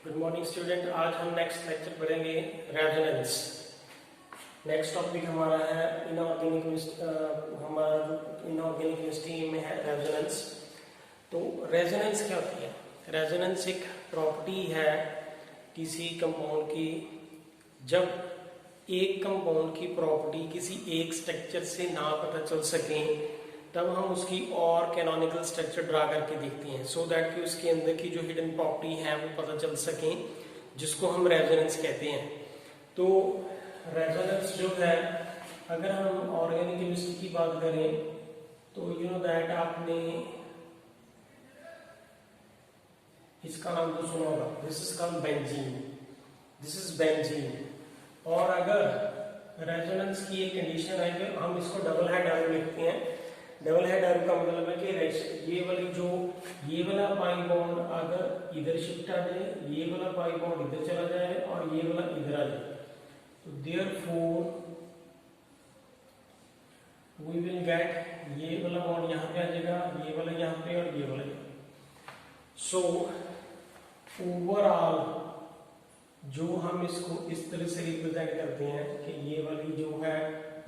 Good morning student. आज हम next lecture पढ़ेंगे रेजोनेंस। नेक्स्ट टॉपिक हमारा है इनऑर्गेनिक केमिस्ट्री में है रेजोनेंस। तो रेजोनेंस क्या होती है? रेजोनेंस एक प्रॉपर्टी है किसी कंपाउंड की। जब एक कंपाउंड की प्रॉपर्टी किसी एक स्ट्रक्चर से ना पता चल सके तब हम उसकी और कैनोनिकल स्ट्रक्चर ड्रा करके देखते हैं, सो दैट कि उसके अंदर की जो हिडन प्रॉपर्टी है वो पता चल सके, जिसको हम रेजोनेंस कहते हैं। तो रेजोनेंस जो है, अगर हम ऑर्गेनिक केमिस्ट्री की बात करें तो यू नो दैट आपने इसका नाम तो सुना होगा, this is called benzene. This is benzene. और अगर रेजोनेंस की एक कंडीशन है कि हम इसको डबल हेड आर्म लिखते हैं। डबल हेड आर्म का मतलब है कि ये वाला पाई बॉन्ड अगर इधर शिफ्ट आ जाए, ये वाला पाई बॉन्ड इधर चला जाए और ये वाला इधर आ जाए, तो देयरफॉर वी विल गेट ये वाला बॉन्ड यहाँ पे आ जाएगा, ये वाला यहाँ पे और ये वाला। सो ओवरऑल जो हम इसको इस तरह से रिप्रेजेंट करते हैं कि ये वाली जो है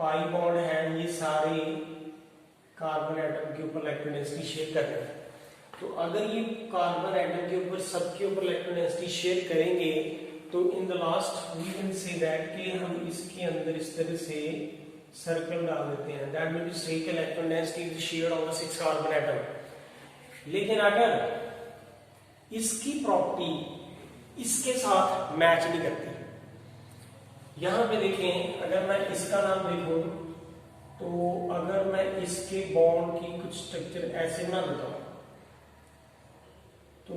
पाई बॉन्ड है, ये सारे कार्बन एटम के ऊपर इलेक्ट्रॉन डेंसिटी शेयर कर रहे हैं। तो अगर ये कार्बन एटम के ऊपर सबके ऊपर इलेक्ट्रॉन डेंसिटी शेयर करेंगे तो in the last we can say that कि हम इसके अंदर इस तरह से सर्कल डाल देते हैं। दैट मीन टू से कि electron density is shared on the 6 carbon atom. लेकिन अगर इसकी प्रॉपर्टी इसके साथ मैच नहीं करती, यहां पे देखें, अगर मैं इसका नाम देखूं तो अगर मैं इसके बॉन्ड की कुछ स्ट्रक्चर ऐसे बना देता हूं तो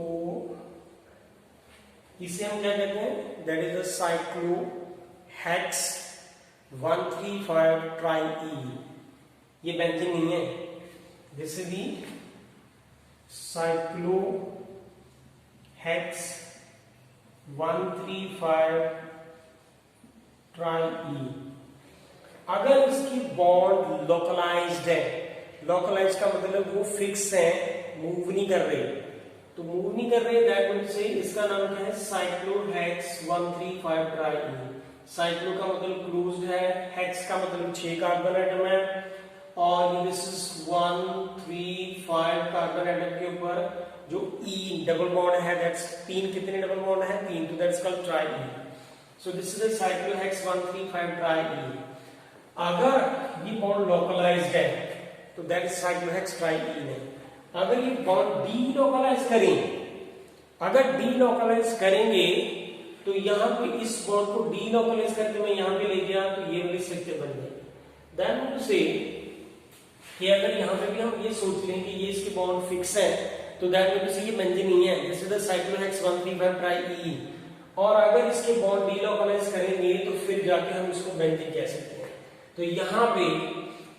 इसे हम क्या कहते हैं? That is the cyclohex 135 triene. ये बेंजीन नहीं है, this is the cyclohex 135 triene. अगर इसकी बॉन्ड लोकलाइज्ड है, लोकलाइज्ड का मतलब वो फिक्स है, मूव नहीं कर रहे, तो मूव नहीं कर रहे, दैट मींस से इसका नाम क्या है? साइक्लोहेक्स 135 ट्राई ई। साइक्लो का मतलब क्लोज्ड है, हेक्स का मतलब 6 कार्बन एटम है, और दिस इज 135 कार्बन एटम के ऊपर जो ई डबल बॉन्ड है, दैट्स 3 कितने डबल बॉन्ड है? 3, तो that's called triene. So this is the cyclohex 135 triene. अगर ये बॉन्ड लोकलाइज्ड है तो that is cyclohex triene नहीं। अगर ये बॉन्ड डीलोकलाइज करें, अगर डीलोकलाइज करेंगे तो यहां पे इस बॉन्ड को डीलोकलाइज करके मैं यहां पे ले गया तो ये वाली स्ट्रक्चर बन गई। दैट मीन टू से कि अगर यहां पे भी हम ये सोच लें कि ये इसके बॉन्ड फिक्स है तो दैट मीन टू से ये बेंजीन नहीं है, this is the cyclohex 135 triene. और अगर इसके बॉन्ड डीलोकलाइज करेंगे तो फिर जाके हम इसको बेंजीन कह सकते हैं। तो यहाँ पे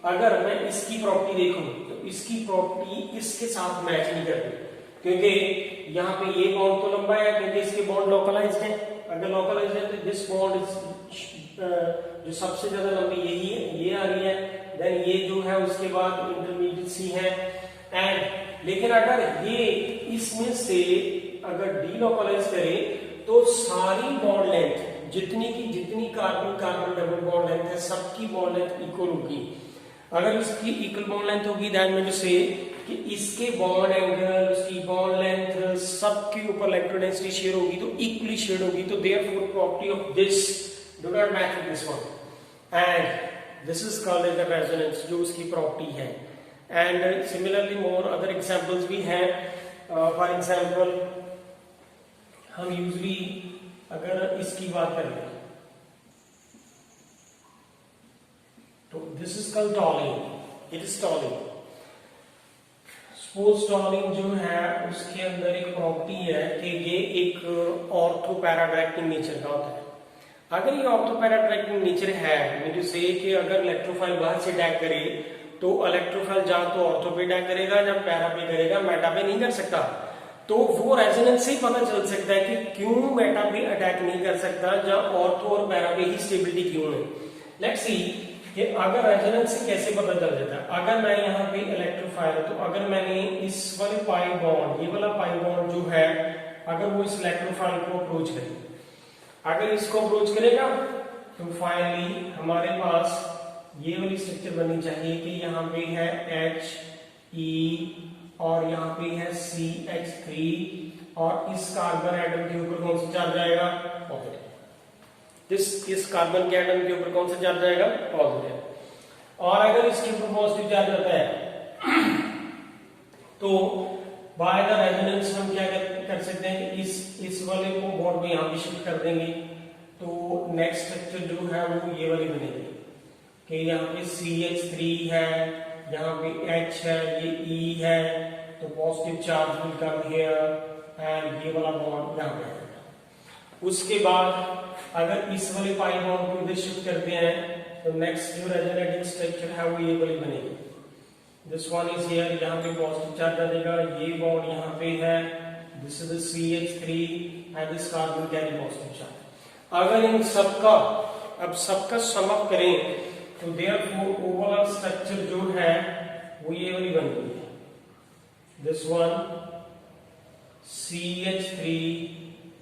अगर मैं इसकी प्रॉपर्टी देखूं तो इसकी प्रॉपर्टी इसके साथ मैच नहीं कर रही, क्योंकि यहाँ पे ये बॉन्ड तो लंबा है क्योंकि इसके बॉन्ड लोकलाइज्ड है। अगर लोकलाइज्ड है तो दिस बॉन्ड जो सबसे ज्यादा लंबी यही है, ये आ रही है, देन ये जो है उसके बाद इंटरमीडिएट सी है। एंड लेकिन अगर ये इसमें से अगर डीलोकलाइज करे तो सारी बॉन्ड लेंथ जितनी की जितनी carbon carbon double bond length है, सबकी बॉन्ड लेंथ इक्वल होगी। अगर इसकी इक्वल बॉन्ड लेंथ होगी दैट मीन टू से कि इसके बॉन्ड एंगल, उसकी बॉन्ड लेंथ सबके ऊपर इलेक्ट्रॉन डेंसिटी शेयर होगी तो इक्वली शेयर होगी। तो therefore property of this do not match with this one, and this is called as the resonance, जो उसकी प्रॉपर्टी है। And similarly more other examples भी हैं। फॉर एग्जांपल हम यूजुअली अगर इसकी बात करें तो this is called tolling. It is tolling. Suppose tolling जो है उसके अंदर एक प्रॉपर्टी है कि ये एक ऑर्थो पैरा डायरेक्टिंग नेचर का होता है। अगर ये ऑर्थो पैरा डायरेक्टिंग नेचर है, मीन टू से कि अगर इलेक्ट्रोफाइल बाहर से अटैक करे तो इलेक्ट्रोफाइल जहां तो ऑर्थो पे अटैक करेगा, जब पैरा पे करेगा, मेटा पे नहीं कर सकता। तो वो रेजोनेंस से ही पता चल सकता है कि क्यों मेटा पे अटैक नहीं कर सकता, जहां ऑर्थो और पैरा पे ही स्टेबिलिटी क्यों है। लेट्स सी कि अगर रेजोनेंस से कैसे पता चल जाता है। अगर मैं यहाँ पे इलेक्ट्रोफाइल, तो अगर मैंने इस वाले पाई बॉन्ड, ये वाला पाई बॉन्ड जो है अगर वो इस इलेक्ट्रोफाइल को अप्रोच करे। अगर इसको अप्रोच करेगा तो फाइनली हमारे पास ये वाली स्ट्रक्चर बननी चाहिए कि यहाँ पे है He और यहाँ पे है CH3 और इस कार्बन एटम के ऊपर कौन सा चार्ज आएगा? पॉजिटिव। इस कार्बन के एटम के ऊपर कौन सा चार्ज आएगा? पॉजिटिव। और अगर इसके ऊपर पॉजिटिव चार्ज आता है तो बाय द रेजोनेंस हम क्या कर सकते हैं कि इस वाले को बॉन्ड में यहाँ पे शिफ्ट कर देंगे, तो नेक्स्ट स्ट्रक्चर जो है वो ये वाली बनेगी कि यहाँ पे CH3 है, यहाँ पे H है, ये E है, तो positive charge will come here and ये वाला बॉन्ड यहाँ पे आएगा। उसके बाद अगर इस वाले पाई बॉन्ड को इधर शिफ्ट करते हैं तो नेक्स्ट जो रेजोनेटिंग स्ट्रक्चर है वो ये वाली बनेगी। दिस वन इज हियर, यहाँ पे पॉजिटिव चार्ज आ जाएगा, ये बॉन्ड यहाँ पे है, this is the CH3 and this carbon carry positive charge. अगर इन सबका अब सबका सम अप करें तो देयरफॉर ओवरऑल स्ट्रक्चर जो है वो ये वाली बन गई है। This one CH3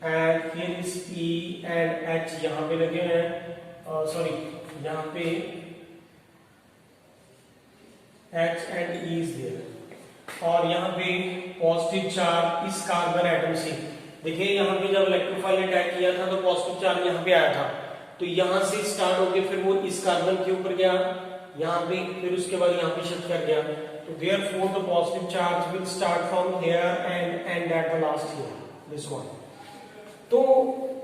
and here is E and H यहाँ पे लगे हैं, सॉरी यहाँ पे H and E is there, और यहाँ पे पॉजिटिव चार्ज इस कार्बन एटम से, देखिए यहाँ पे जब इलेक्ट्रोफाइल ने अटैक किया था तो पॉजिटिव चार्ज यहाँ पे आया था, तो यहाँ से स्टार्ट होके फिर वो इस कार्बन के ऊपर गया यहाँ पे, फिर उसके बाद यहाँ पे शिफ्ट कर गया, तो therefore the positive charge will start from here and and at the last here, this one. तो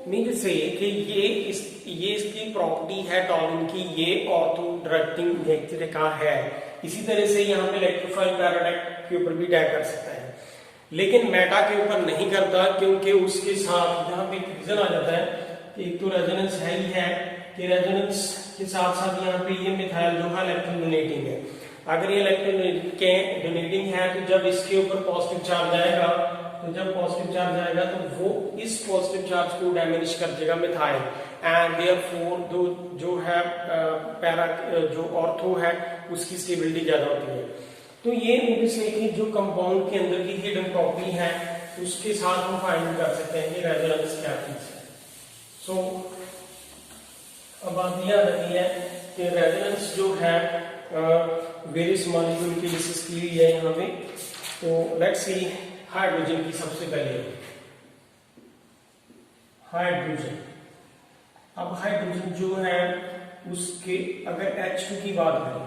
मीन से कि ये इसकी प्रॉपर्टी है टॉलिन की, ये ऑर्थो डायरेक्टिंग नेचर का है। इसी तरह से यहाँ पे इलेक्ट्रोफाइल पैराडाइट के ऊपर भी अटैक कर सकता है, लेकिन मेटा के ऊपर नहीं करता, क्योंकि उसके साथ यहाँ पे एक रीजन आ जाता है कि एक तो रेजोनेंस है ही है कि रेजोनेंस के साथ साथ यहाँ पे ये मिथाइल जो है इलेक्ट्रॉन डोनेटिंग है। अगर ये इलेक्ट्रॉन डोनेटिंग है तो जब इसके ऊपर पॉजिटिव चार्ज आएगा, तो जब पॉजिटिव चार्ज आएगा तो वो इस पॉजिटिव चार्ज को डैमेज कर देगा मिथाइल, एंड देयरफॉर जो है पैरा जो ऑर्थो है उसकी स्टेबिलिटी ज्यादा होती है। तो ये ऑब्वियसली कि जो कंपाउंड के अंदर की हिडन प्रॉपर्टी है उसके साथ हम फाइंड कर सकते हैं कि रेजोनेंस क्या चीज है। सो अब बात यह आती है कि रेजोनेंस जो है वेरियस मॉलिक्यूल की डिस्कस की हुई है यहाँ पे। तो लेट्स सी हाइड्रोजन की सबसे पहले हाइड्रोजन। अब हाइड्रोजन जो है उसके अगर H2 की बात करें,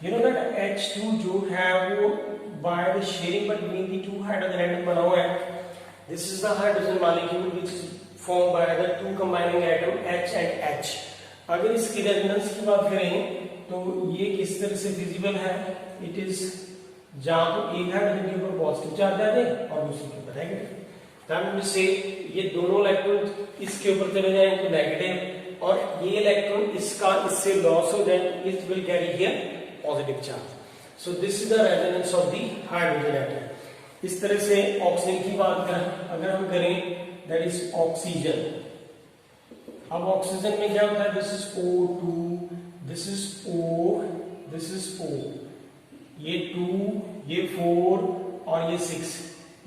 यू नो दैट H2 जो है वो by the sharing between the two hydrogen atom बना हुआ है। This is the hydrogen molecule which is formed by the two combining atom H and H। अगर इसकी रेजोनेंस की बात करें तो ये किस तरह से फिजिबल है, इट इज जहां तो एक हाइड्रोजन के ऊपर पॉजिटिव चार्ज आ जाए और दूसरे के ऊपर नेगेटिव, दैट से ये दोनों इलेक्ट्रॉन इसके ऊपर चले जाएं तो नेगेटिव, और ये इलेक्ट्रॉन इसका इससे लॉस हो जाए, it will carry here positive charge. So this is the resonance of the hydrogen atom. इस तरह से ऑक्सीजन की बात अगर हम करें, दैट इज ऑक्सीजन। अब ऑक्सीजन में क्या होता है, this is O2, this is O, this is O, ये 2, ये 4 और ये 6,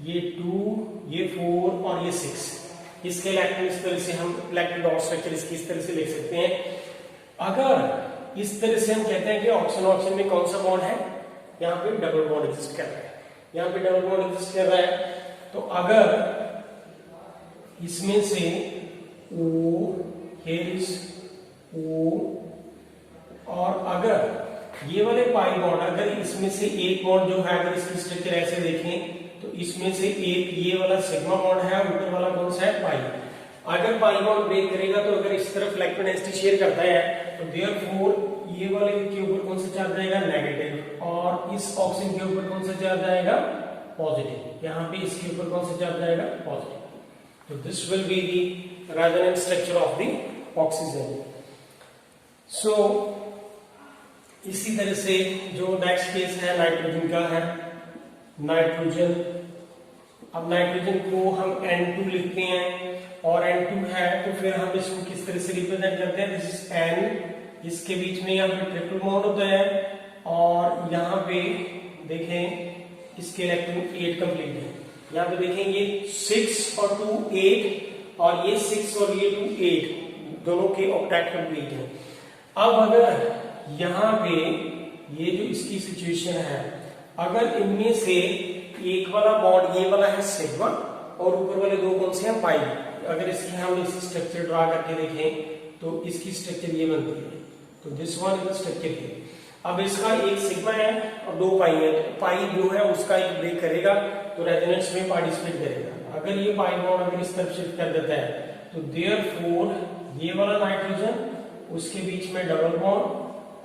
ये 2, ये 4 और ये 6। इसके इलेक्ट्रॉन इस तरह से हम इलेक्ट्रॉन डॉट स्ट्रक्चर इसकी इस तरह से लिख सकते हैं। अगर इस तरह से हम कहते हैं कि ऑक्सीजन ऑक्सीजन में कौन सा बॉन्ड है, यहाँ पे डबल बॉन्ड एग्जिस्ट कर रहा है, यहाँ पे डबल बॉन्ड एग्जिस्ट कर रहा है। तो अगर इसमें से O, here is O, और अगर ये वाले पाई बॉन्ड, अगर इसमें से एक बॉन्ड जो है अगर इसकी स्ट्रक्चर ऐसे देखें तो इसमें से एक ये वाला सिग्मा बॉन्ड है, ऊपर वाला कौन सा है, पाई। अगर पाई बॉन्ड ब्रेक करेगा तो अगर इस तरफ इलेक्ट्रॉन डेंसिटी शेयर करता है तो देयरफॉर ये वाले के ऊपर कौन सा चार्ज आएगा, नेगेटिव, और इस ऑक्सीजन के ऊपर कौन सा चार्ज आएगा, पॉजिटिव। यहाँ पे इसके ऊपर कौन सा चार्ज आएगा, पॉजिटिव। तो this will be the resonance structure of the oxygen. So इसी तरह से जो नेक्स्ट केस है नाइट्रोजन का है, नाइट्रोजन। अब नाइट्रोजन को हम N2 लिखते हैं, और N2 है तो फिर हम इसको किस तरह से रिप्रेजेंट करते हैं, दिस इज N, इसके बीच में यहाँ पे ट्रिपल बॉन्ड होता है, और यहाँ पे देखें इसके इलेक्ट्रॉन 8 कंप्लीट है। यहाँ पे देखें ये 6 और 2 8 और ये 6 और ये 2 8 दोनों के ऑक्टेट कंप्लीट है। अब अगर यहाँ पे ये जो इसकी सिचुएशन है, अगर इनमें से एक वाला बॉन्ड ये वाला है सिग्मा और ऊपर वाले दो कौन से हैं पाई, अगर इसकी हम इस स्ट्रक्चर ड्रा करके देखें तो इसकी स्ट्रक्चर ये बनती है, तो दिस वन इज स्ट्रक्चर है। अब इसका एक सिग्मा है और दो पाई है, तो पाई जो है उसका एक ब्रेक करेगा तो रेजोनेंस में पार्टिसिपेट करेगा। अगर ये पाई बॉन्ड अगर इस तरफ शिफ्ट कर देता है तो देयरफॉर ये वाला नाइट्रोजन उसके बीच में डबल बॉन्ड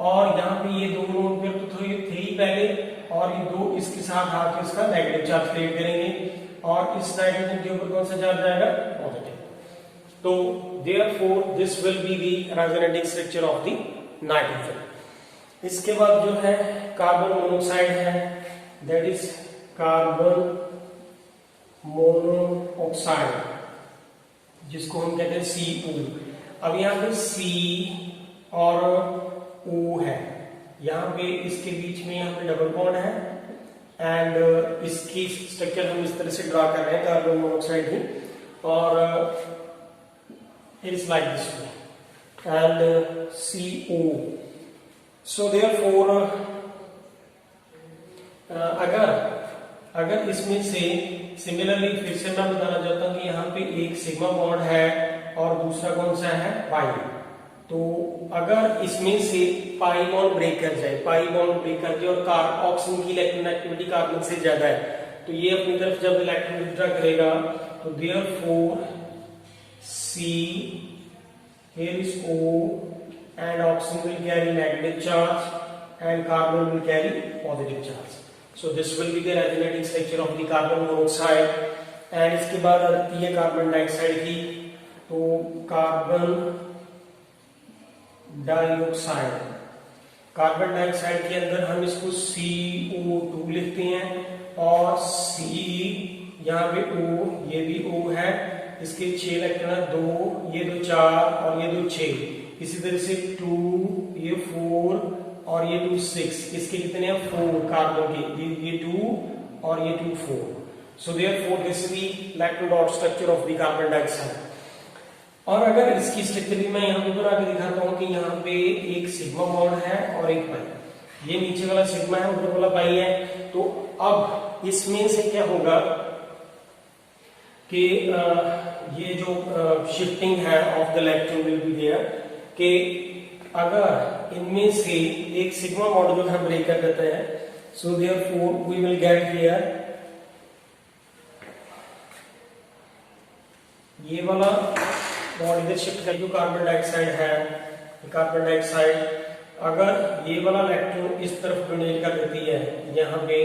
और यहाँ पे ये दो लोन पेयर तो थे ही पहले और ये दो इसके साथ आके इसका नेगेटिव चार्ज क्रिएट करेंगे और इस नाइट्रोजन के ऊपर कौन सा चार्ज आएगा? पॉजिटिव। तो therefore this will be the resonating structure of the nitrogen। इसके बाद जो है कार्बन मोनोऑक्साइड है, दैट इज कार्बन मोनोऑक्साइड जिसको हम कहते हैं CO। अब यहाँ पे C और O है, यहाँ पे इसके बीच में यहाँ पे डबल बॉन्ड है एंड इसकी स्ट्रक्चर हम इस तरह से ड्रा कर रहे हैं कार्बन मोनोऑक्साइड की, और it is like this way and CO। so therefore अगर इसमें से सिमिलरली फिर से मैं बताना चाहता हूं कि यहाँ पे एक सिग्मा बॉन्ड है और दूसरा कौन सा है? पाई। तो अगर इसमें से पाई बॉन्ड ब्रेक कर जाए, पाई बॉन्ड ब्रेक कर जाए और ऑक्सीजन की इलेक्ट्रॉन एक्टिविटी कार्बन से ज्यादा है तो ये अपनी तरफ जब इलेक्ट्रॉन विथड्रॉ करेगा तो therefore C, here is O and oxygen will carry negative charge and carbon will carry positive charge। So this will be the resonating structure of the carbon monoxide। and इसके बाद आती है carbon dioxide की, तो carbon dioxide, carbon dioxide के अंदर हम इसको CO2 लिखते हैं और C यहाँ पे O, ये भी O है, इसके 6 इलेक्ट्रॉन, 2 ये 2 4 और ये 2 6, इसी तरह से 2 ये 4 और ये 2 6, इसके कितने हैं? 4 कार्बन के, ये 2 और ये 2 4। सो therefore this is the electron dot structure of the carbon dioxide. और अगर इसकी स्ट्रक्चर भी मैं यहाँ पे बना के दिखाता हूँ कि यहाँ पे एक सिग्मा बॉन्ड है और एक पाई, ये नीचे वाला सिग्मा है ऊपर वाला पाई है, तो अब इसमें से क्या होगा कि ये जो शिफ्टिंग है of the electron will be there, कि अगर इनमें से एक सिग्मा बॉन्ड जो है ब्रेक कर देता है, so therefore we will get here ये वाला बॉन्ड इधर शिफ्ट कर, जो कार्बन डाइऑक्साइड है, कार्बन डाइऑक्साइड अगर ये वाला इलेक्ट्रॉन इस तरफ डोनेट कर देती है, यहाँ पे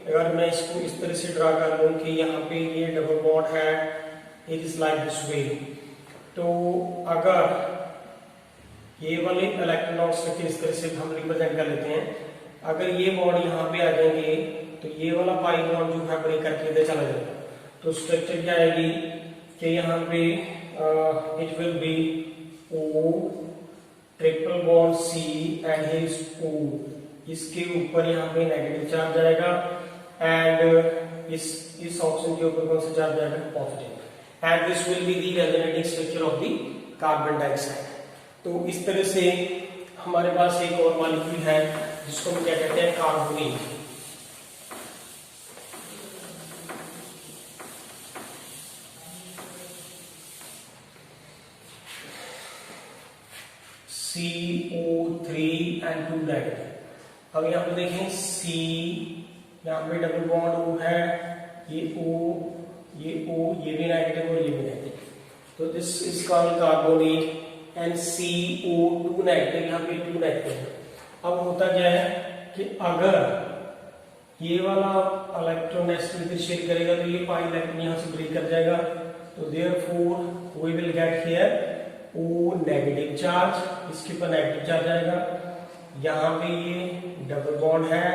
अगर मैं इसको इस तरह से ड्रा कर लूं कि यहाँ पे ये डबल बॉन्ड है, it is like this way, तो अगर ये वाले इलेक्ट्रॉन स्ट्रक्चर इस तरह से हम रिप्रेजेंट कर लेते हैं, अगर ये बॉन्ड यहाँ पे आ जाएंगे तो ये वाला पाई बॉन्ड जो है ब्रेक करके इधर चला जाएगा, तो स्ट्रक्चर क्या आएगी कि यहाँ पे it will B O triple bond C and here is O, इसके ऊपर यहाँ पे नेगेटिव चार्ज आएगा एंड इस ऑप्शन के ऊपर कौन सा चार्ज आएगा? Positive. And this will be the resonating structure of the carbon dioxide. तो इस तरह से हमारे पास एक और मॉलिक्यूल है जिसको हम क्या कहते हैं? कार्बोनेट। CO3 and 2 negative. अब यहाँ पे देखें C, यहाँ पे डबल बॉन्ड O है, ये O, ये O, ये भी नेगेटिव और ये भी नेगेटिव, तो this is called carbonate and CO2 negative, यहाँ पे 2 नेगेटिव है। अब होता क्या है कि अगर ये वाला इलेक्ट्रॉन इधर शेयर करेगा तो ये पाई इलेक्ट्रॉन यहाँ से ब्रेक कर जाएगा, तो therefore we will get here O negative charge, इसके ऊपर नेगेटिव चार्ज आएगा, यहाँ पे ये डबल बॉन्ड है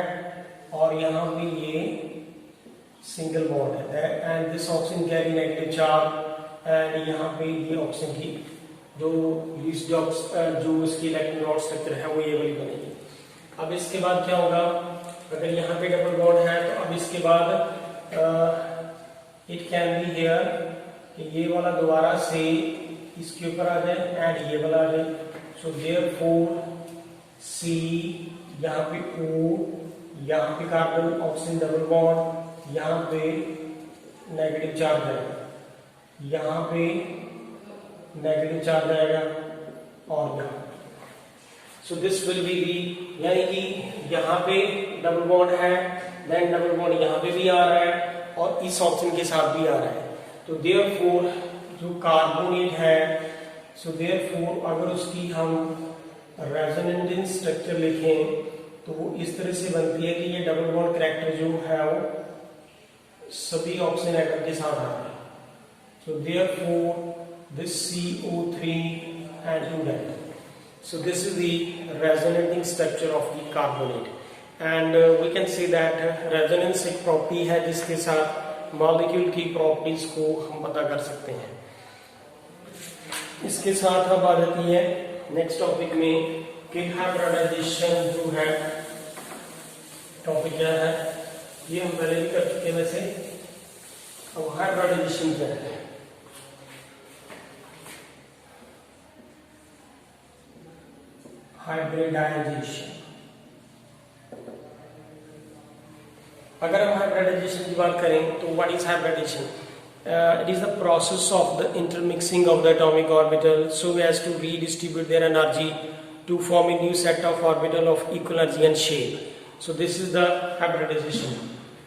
और यहाँ पे ये सिंगल बॉन्ड है and this oxygen carry negative charge and यहाँ पे ये ऑक्सीजन की जो इसकी इलेक्ट्रॉन स्ट्रक्चर है वो ये वाली बनेगी। अब इसके बाद क्या होगा, अगर यहाँ पे डबल बॉन्ड है तो अब इसके बाद इट कैन बी हेयर कि ये वाला दोबारा से इसके ऊपर आ जाए एंड ये वाला आ जाए। सो देयरफॉर सी, यहाँ पे O, यहाँ पे कार्बन ऑक्सीजन डबल बॉन्ड, यहाँ पे नेगेटिव चार्ज आएगा, यहाँ पे नेगेटिव चार्ज आएगा और यहाँ। So this will be the, यानी कि यहाँ पे डबल बॉन्ड है, देन डबल बॉन्ड यहाँ पे भी आ रहा है और इस ऑप्शन के साथ भी आ रहा है। तो देयरफॉर जो कार्बोनेट है, सो देयरफॉर अगर उसकी हम रेजोनेंट स्ट्रक्चर लिखें तो वो इस तरह से बनती है कि ये डबल बॉन्ड कैरेक्टर जो है वो सभी ऑक्सीजन एटम के साथ आ रहा है। So therefore this CO3 and 2 so this is the resonating structure of the carbonate and we can say that resonance एक प्रॉपर्टी है जिसके साथ मॉलिक्यूल की प्रॉपर्टीज को हम पता कर सकते हैं। इसके साथ अब आ जाती है नेक्स्ट टॉपिक में कि हाइब्रिडाइजेशन जो है टॉपिक क्या है, ये हम पहले भी कर चुके हैं वैसे। अब हाइब्रिडाइजेशन क्या है, हाइब्रिडाइजेशन, अगर हम हाइब्रिडाइजेशन की बात करें तो what is hybridization? It is the process of the intermixing of the atomic orbital so as to redistribute their energy to form a new set of orbital of equal energy and shape. So this is the hybridization.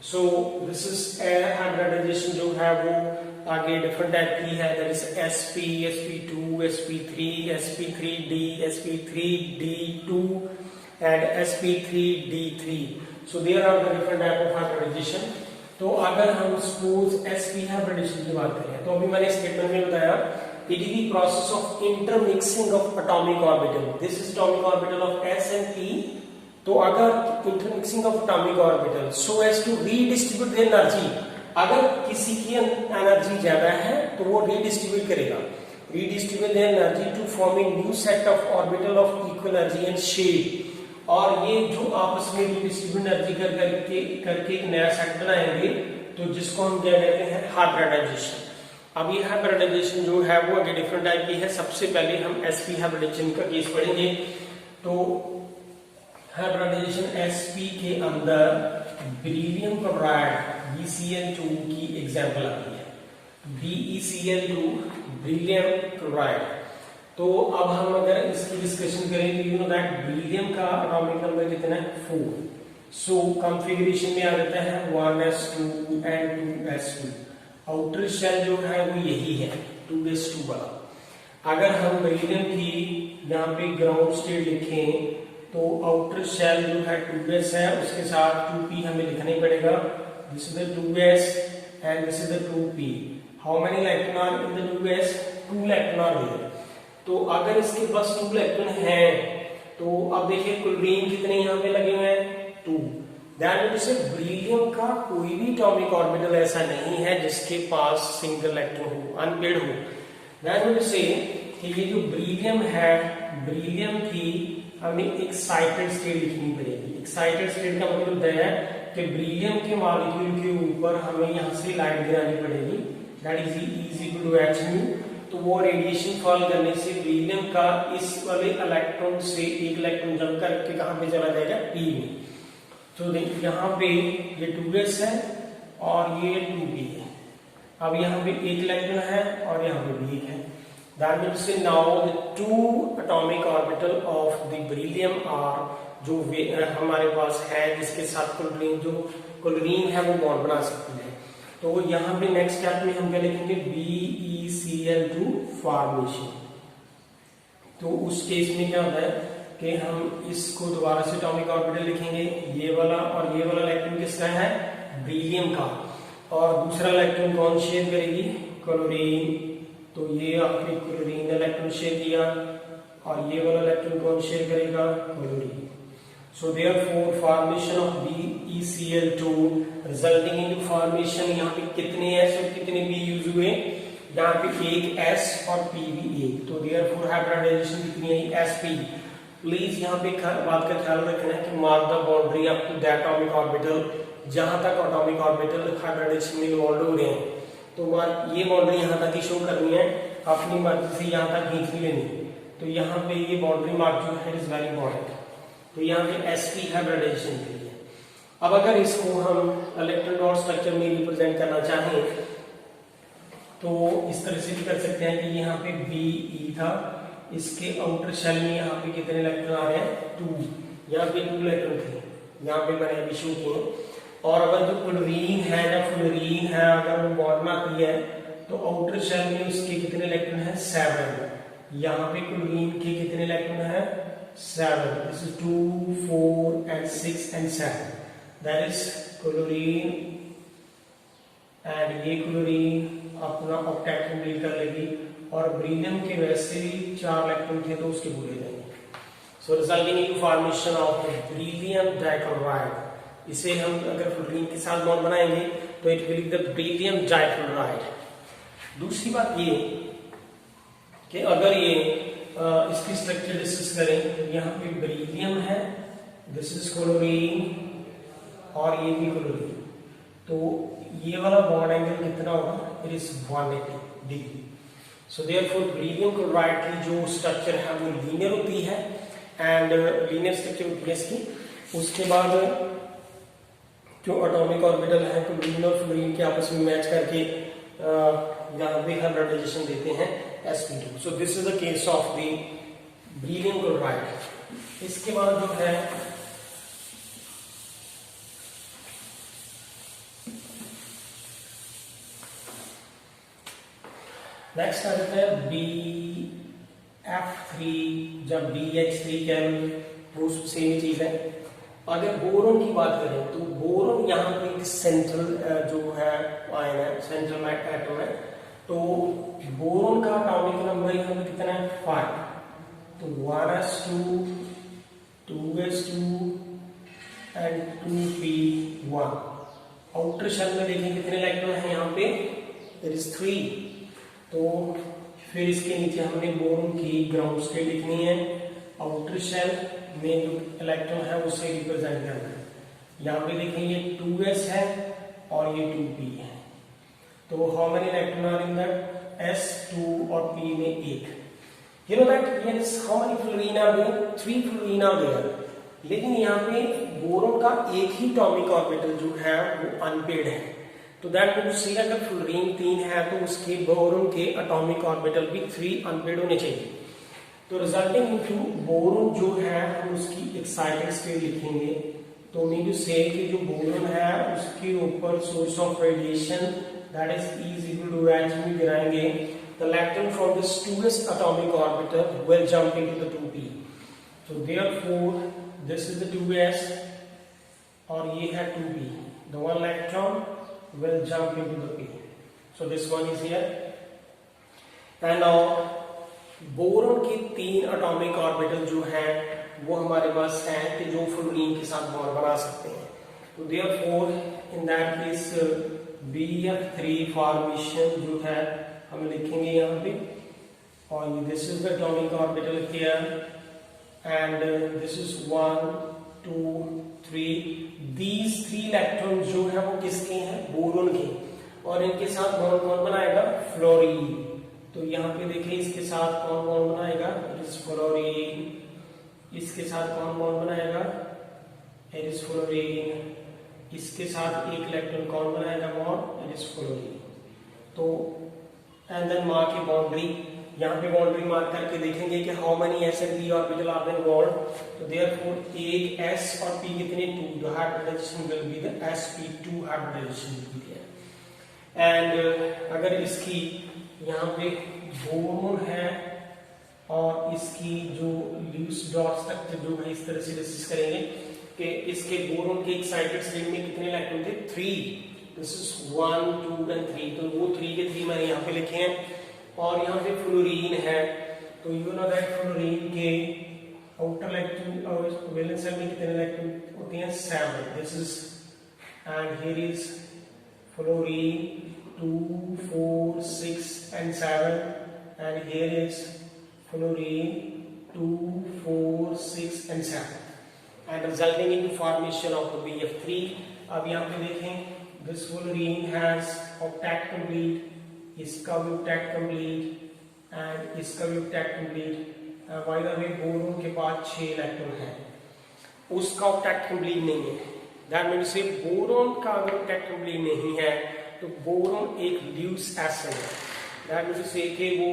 So this is a hybridization जो है वो आगे different type की है, that is sp, sp2, sp3, sp3d, sp3d2 and sp3d3. So there are the different type of hybridization. तो अगर हम suppose sp hybridisation की बात करें तो अभी मैंने स्टेटमेंट में बताया it is the process of intermixing of atomic orbital, this is atomic orbital of s and p। तो अगर intermixing of atomic orbital so as to redistribute the energy, अगर किसी की एनर्जी ज्यादा है तो वो रीडिस्ट्रीब्यूट करेगा, redistribute the energy to form a new set of orbital of equal energy and shape. और ये जो आपस में डिस्ट्रीब्यूट एनर्जी करके एक नया सेट बनाएंगे तो जिसको हम क्या कहते हैं, हाइब्रिडाइजेशन। अब ये हाइब्रिडाइजेशन जो है वो आगे डिफरेंट टाइप की है। सबसे पहले हम sp हाइब्रिडाइजेशन का केस पढ़ेंगे। तो हाइब्रिडाइजेशन sp के अंदर बेरिलियम क्लोराइड BeCl2 की एग्जांपल आती है, BeCl2 बेरिलियम क्लोराइड। तो अब हम अगर इसकी डिस्कशन करें तो यू नो दैट बेरिलियम का एटॉमिक नंबर कितना है, 4। सो कॉन्फ़िगरेशन में आ जाता है 1s2 and 2s2। Outer shell जो है वो यही है 2s2 वाला। अगर हम बेरिलियम की यहाँ पे ग्राउंड स्टेट लिखें तो आउटर शेल जो है 2s है, उसके साथ 2p हमें लिखना ही पड़ेगा। This is the 2s and this is the 2p। How many electron are in the 2s? 2 electron are there. तो अगर इसके पास 2 इलेक्ट्रॉन हैं तो अब देखिए क्लोरीन कितने यहाँ पे लगे हुए हैं, 2। दैट मींस बेरिलियम का कोई भी एटॉमिक ऑर्बिटल ऐसा नहीं है जिसके पास सिंगल इलेक्ट्रॉन हो, अनपेयर्ड हो। दैट मींस कि ये जो बेरिलियम है, बेरिलियम की हमें एक्साइटेड स्टेट लिखनी पड़ेगी। एक्साइटेड स्टेट का मतलब है कि बेरिलियम के मॉलिक्यूल के ऊपर हमें यहाँ से लाइट गिरानी पड़ेगी, that is equal to h। तो वो रेडिएशन फॉल करने से बेरिलियम का इस वाले इलेक्ट्रॉन से एक इलेक्ट्रॉन जंप करके कहां पे चला जाएगा, p में। तो देखिए यहाँ पे ये 2s है और ये 2p है। अब यहाँ पे एक इलेक्ट्रॉन है और यहाँ पे भी एक है। That means now the 2 atomic orbital of the beryllium are, जो हमारे पास है जिसके साथ क्लोरीन है वो बॉन्ड बना सकती है। तो यहाँ पे नेक्स्ट स्टेप में हम क्या लिखेंगे, BeCl2 फॉर्मेशन। तो उस केस में क्या होता है कि हम इसको दोबारा से एटॉमिक ऑर्बिटल लिखेंगे, ये वाला और ये वाला इलेक्ट्रॉन किसका है, बेरिलियम का, और दूसरा इलेक्ट्रॉन कौन शेयर करेगी, क्लोरीन। तो ये आपने क्लोरीन इलेक्ट्रॉन शेयर किया और ये वाला इलेक्ट्रॉन कौन शेयर करेगा, chlorine. So therefore formation of BeCl2 resulting into formation, यहाँ पे कितने S और कितने P यूज हुए, यहाँ पे एक S और P भी एक। तो therefore हाइब्रिडाइजेशन कितनी है, sp। प्लीज यहाँ पे बात का ख्याल रखना है कि mark the boundary up to that atomic orbital, जहां तक एटॉमिक ऑर्बिटल हाइब्रिडाइजेशन में इन्वॉल्व हो रहे हैं तो ये बाउंड्री यहाँ तक ही शो करनी है, अपनी मर्जी से यहाँ तक खींच लेनी है। तो यहाँ पे ये बाउंड्री मार्क जो है इज वेरी इंपॉर्टेंट। तो यहाँ पे एसपी हाइब्रिडाइजेशन के लिए। अब अगर इसको हम इलेक्ट्रॉन डॉट स्ट्रक्चर में रिप्रेजेंट करना चाहें तो इस तरह से भी कर सकते हैं कि यहाँ पे BE था, इसके आउटर शेल में यहाँ पे कितने इलेक्ट्रॉन आ रहे हैं 2, यहाँ पे 2 इलेक्ट्रॉन थे, यहाँ पे मैंने अभी शो किए। और अगर जो क्लोरीन है अगर वो बॉन्ड में आती है तो आउटर शेल में उसके कितने इलेक्ट्रॉन है 7, यहाँ पे क्लोरीन के कितने इलेक्ट्रॉन है 7, this is 2 4 and 6 and 7, that is chlorine. And ये क्लोरीन अपना ऑक्टेट कंप्लीट कर लेगी और बेरिलियम के वैसे ही 4 इलेक्ट्रॉन थे तो उसके भूले जाएंगे। So resulting in formation of beryllium dichloride. इसे हम अगर फ्लोरीन के साथ बॉन्ड बनाएंगे तो it will be the beryllium dichloride. दूसरी बात ये कि अगर ये इसकी स्ट्रक्चर डिस्कस करें तो यहाँ पे बेरिलियम है, दिस इज क्लोरीन और ये भी क्लोरीन, तो ये वाला बॉन्ड एंगल कितना होगा, it is 180 degree. So therefore beryllium chloride की जो स्ट्रक्चर है वो लीनियर होती है एंड लीनियर स्ट्रक्चर होती है इसकी। उसके बाद जो एटॉमिक ऑर्बिटल है क्लोरीन और फ्लोरीन के आपस में मैच करके यहाँ पे हाइब्रिडाइजेशन देते हैं sp2। So this is the case of the beryllium chloride. इसके बाद जो है नेक्स्ट आ जाता है BF3 जब BH3 केवल वो सेम चीज है। अगर बोरोन की बात करें तो बोरोन यहाँ पे एक सेंट्रल जो है आयन है, सेंट्रल एटम है, तो बोरोन का एटॉमिक नंबर यहाँ पे कितना है 5, तो 1s2 2s2 and 2p1। Outer shell में देखें कितने इलेक्ट्रॉन है यहाँ पे, इट इज 3। तो फिर इसके नीचे हमने बोरोन की ग्राउंड स्टेट लिखनी है, आउटर शेल में जो इलेक्ट्रॉन है उसे रिप्रेजेंट करना है। यहाँ पे देखें ये 2s है और ये 2p है, तो how many electron are in that, s 2 और p में 1। You know that yes how many fluorine are there, 3 fluorine are there. लेकिन यहाँ पे बोरोन का एक ही एटॉमिक ऑर्बिटल जो है वो अनपेड है, तो दैट मींस से अगर फ्लोरीन 3 है तो उसके बोरोन के एटॉमिक ऑर्बिटल भी 3 अनपेड होने चाहिए। तो रिजल्टिंग इनटू बोरोन जो है हम उसकी एक्साइटेड स्टेट लिखेंगे। तो मीन टू से कि जो बोरोन है उसके ऊपर source of radiation that is equal to h में गिराएंगे, the electron from this 2s atomic orbital will jump into the 2p। So therefore this is the 2s और ये है 2p, the one electron will jump into the P. So this one is here. And now boron के 3 atomic orbital जो हैं वो हमारे पास हैं कि जो फ्लोरीन के साथ बॉन्ड बना सकते हैं। तो therefore in that case BF3 formation जो है हम लिखेंगे यहाँ पे, और this is the atomic orbital here and this is 1 2 3। These 3 electron जो है वो किसके हैं, बोरोन के, और इनके साथ बॉन्ड कौन बनाएगा, फ्लोरीन। तो यहाँ पे देखिए इसके साथ कौन बॉन्ड बनाएगा, इट इज फ्लोरीन। इसके साथ कौन बॉन्ड बनाएगा, इट इज फ्लोरीन। इसके साथ एक इलेक्ट्रॉन कौन बनाएगा बॉन्ड, इट इज फ्लोरीन। तो and then mark a boundary, यहाँ पे बाउंड्री मार्क करके देखेंगे कि how many s and p orbital are involved. तो देयरफॉर एक s और p कितने 2, the hybridization will be the sp2 hybridization will be there. And अगर इसकी यहाँ पे बोरोन है और इसकी जो लूस डॉट स्ट्रक्चर जो है इस तरह से डिस्कस करेंगे कि इसके बोरोन के एक्साइटेड स्टेट में कितने इलेक्ट्रॉन थे, 3। दिस इज 1 2 and 3, तो वो 3 के 3 मैंने यहाँ पे लिखे हैं। और यहाँ पे फ्लोरीन है, तो यू नो दैट फ्लोरीन के आउटर इलेक्ट्रॉन और वैलेंस शेल में कितने इलेक्ट्रॉन होते हैं, 7। This is and here is fluorine 2 4 6 and 7 and here is fluorine 2 4 6 and 7 and resulting in the formation of the BF3। अब यहाँ पे देखें this fluorine has octet complete, इसका भी ऑक्टेट कंप्लीट एंड इसका भी octet complete. By the way boron के पास 6 electron है, उसका ऑक्टेट कंप्लीट नहीं है। दैट मीन्स से बोरोन का अगर ऑक्टेट कंप्लीट नहीं है तो बोरोन एक ल्यूस एसिड है। दैट मीन्स से कि वो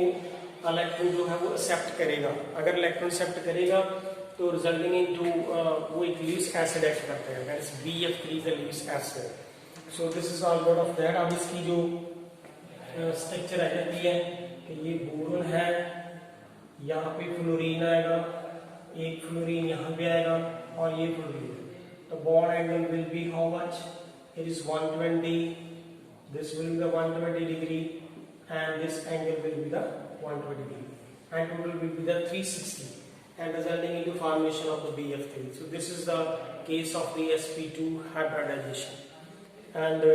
इलेक्ट्रॉन जो है वो एक्सेप्ट करेगा, अगर इलेक्ट्रॉन एक्सेप्ट करेगा तो रिजल्टिंग इनटू वो एक ल्यूस एसिड एक्ट करता है, that is BF3 the Luce acid. So this is all about of that. अब इसकी जो स्ट्रक्चर आ जाती है कि ये बोरोन है, यहाँ पे फ्लोरीन आएगा, एक फ्लोरीन यहाँ पे आएगा और ये फ्लोरीन। तो bond angle will be how much? It is 120, this will be the 120 degree and this angle will be the 120 degree and total will be the 360 and resulting into formation of the BF3. So this is the case of the sp2 hybridization and